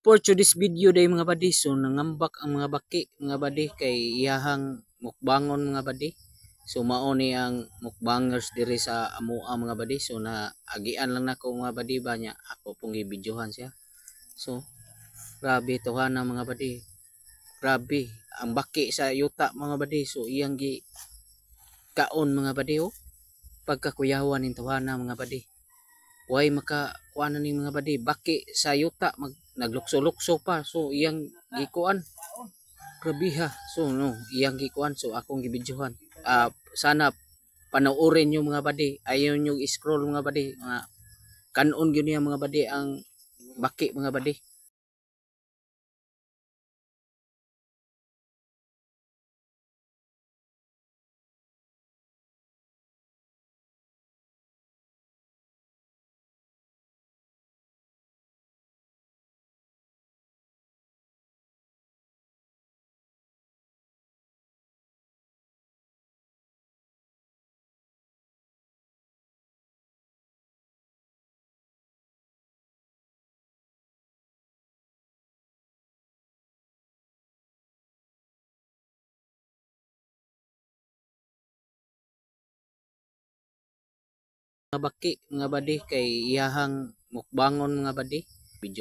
For today's video day mga badi, so nangambak ang mga baki mga badi kay iyahang mukbangon mga badi. So mao ni ang mukbangers diri sa amoa mga badi. So na agian lang nako mga badi ba niya ako pong gibidyohan siya. So grabe tuhanan mga badi. Grabe ang baki sa yuta mga badi. So iyang gi kaon mga badi oh. Pagkakuyawan ning tuhanan mga badi. Way maka kuan ni mga badi baki sa yuta naglukso-lukso pa so iyang gikuan grabe so no iyang gikuan so akong gibidyohan sana panoorin nyo mga badi ayaw nyo i-scroll mga badi kanon gyud niya mga badi ang baki mga badi. Mga baki mga badi kay iyahang mukbangon mga badi video